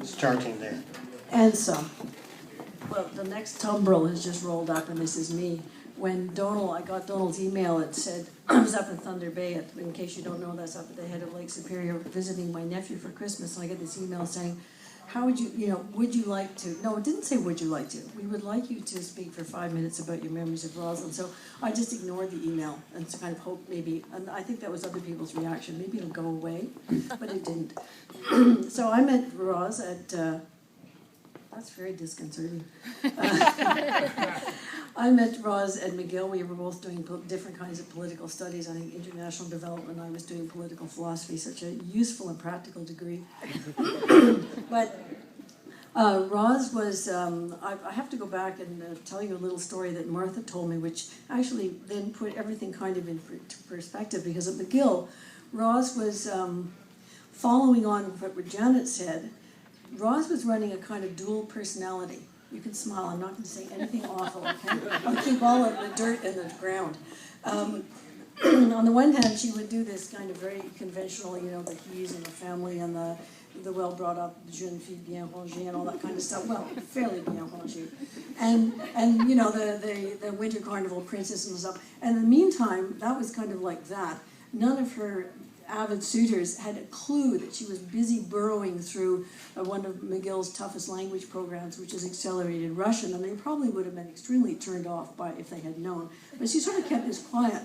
Starting there. And some. Well, the next tumbril has just rolled up, and this is me. When I got Donald's email, it said, I was up in Thunder Bay, in case you don't know, that's up at the head of Lake Superior, visiting my nephew for Christmas, and I get this email saying, how would you, would you like to, no, it didn't say would you like to, we would like you to speak for 5 minutes about your memories of Rosalind. So I just ignored the email and kind of hoped maybe, and I think that was other people's reaction, maybe it'll go away, but it didn't. So I met Roz at, that's very disconcerting. I met Roz at McGill. We were both doing different kinds of political studies. I think international development. I was doing political philosophy, such a useful and practical degree. But Roz was, I have to go back and tell you a little story that Martha told me, which actually then put everything kind of into perspective, because at McGill, Roz was following on what Janet said. Roz was running a kind of dual personality. You can smile, I'm not going to say anything awful, okay? I'll keep all of the dirt in the ground. On the one hand, she would do this kind of very conventional, the he's and the family and the well-brought-up jeune fille bien rangée and all that kind of stuff. Well, fairly bien rangée. And the winter carnival princess and stuff. And in the meantime, that was kind of like that. None of her avid suitors had a clue that she was busy burrowing through one of McGill's toughest language programs, which is accelerated Russian, and they probably would have been extremely turned off by if they had known. But she sort of kept this quiet.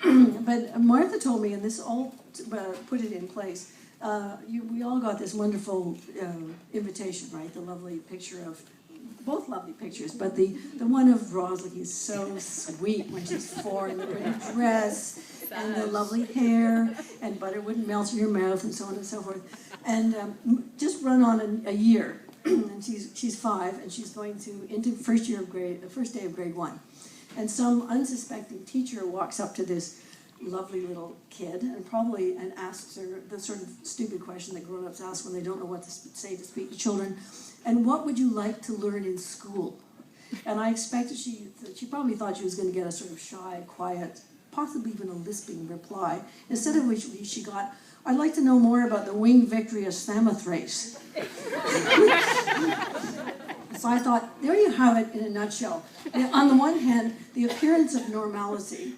But Martha told me, and this all put it in place, we all got this wonderful invitation, right? The lovely picture of, both lovely pictures, but the one of Roz looking so sweet when she's 4 in the pretty dress, and the lovely hair, and butter wouldn't melt in your mouth, and so on and so forth. And just run on a year, and she's 5, and she's going into the first day of grade 1. And some unsuspecting teacher walks up to this lovely little kid and asks her the sort of stupid question that grown-ups ask when they don't know what to say to speak to children. And what would you like to learn in school? And I expected she probably thought she was going to get a sort of shy, quiet, possibly even a lisping reply, instead of which she got, I'd like to know more about the winged victory of Samothrace. So I thought, there you have it in a nutshell. On the one hand, the appearance of normalcy,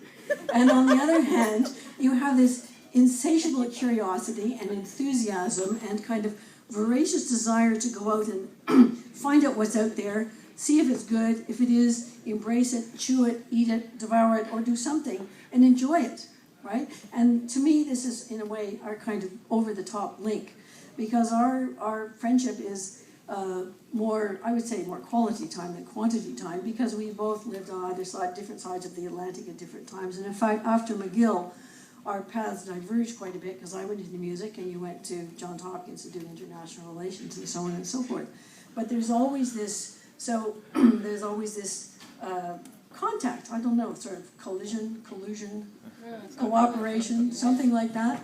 and on the other hand, you have this insatiable curiosity and enthusiasm and kind of voracious desire to go out and find out what's out there, see if it's good. If it is, embrace it, chew it, eat it, devour it, or do something and enjoy it, right? And to me, this is, in a way, our kind of over-the-top link, because our friendship is more, I would say, more quality time than quantity time, because we both lived on either side, different sides of the Atlantic at different times. And in fact, after McGill, our paths diverged quite a bit, because I went into music and you went to Johns Hopkins to do international relations and so on and so forth. But there's always this, contact, I don't know, sort of collusion, cooperation, something like that.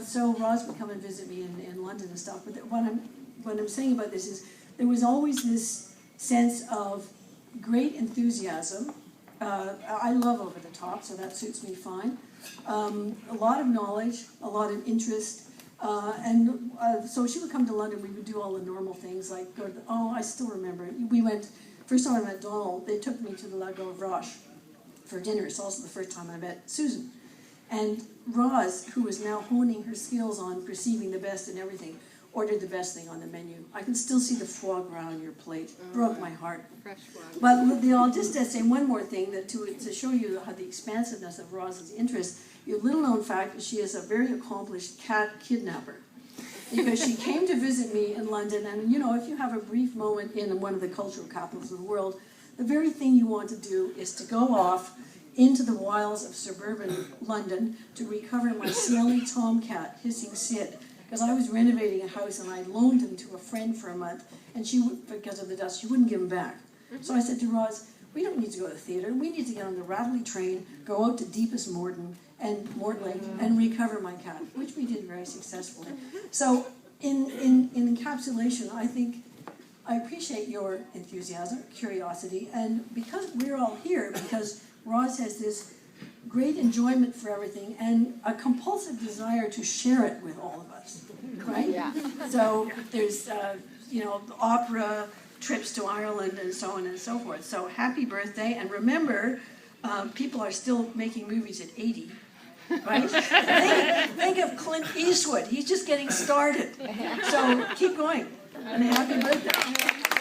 So Roz would come and visit me in London and stuff. But what I'm saying about this is there was always this sense of great enthusiasm. I love over the top, so that suits me fine. A lot of knowledge, a lot of interest, so she would come to London. We would do all the normal things, like go to I still remember. We went, first time I met Donald, they took me to the Lago Roche for dinner. It's also the first time I met Susan. And Roz, who was now honing her skills on perceiving the best in everything, ordered the best thing on the menu. I can still see the foie gras on your plate. Broke my heart. Fresh foie. But I'll just say one more thing, that to show you how the expansiveness of Roz's interest. Your little-known fact is she is a very accomplished cat kidnapper, because she came to visit me in London, and if you have a brief moment in one of the cultural capitals of the world, the very thing you want to do is to go off into the wilds of suburban London to recover my smelly tomcat, Hissing Sid, because I was renovating a house and I loaned him to a friend for a month, and because of the dust, she wouldn't give him back. So I said to Roz, we don't need to go to the theater. We need to get on the Rattly train, go out to deepest Mortlake, and recover my cat, which we did very successfully. So in encapsulation, I think I appreciate your enthusiasm, curiosity, and because we're all here, because Roz has this great enjoyment for everything and a compulsive desire to share it with all of us. right? Yeah. So there's, opera, trips to Ireland, and so on and so forth. So happy birthday, and remember, people are still making movies at 80, right? think of Clint Eastwood. He's just getting started. So keep going, and happy birthday.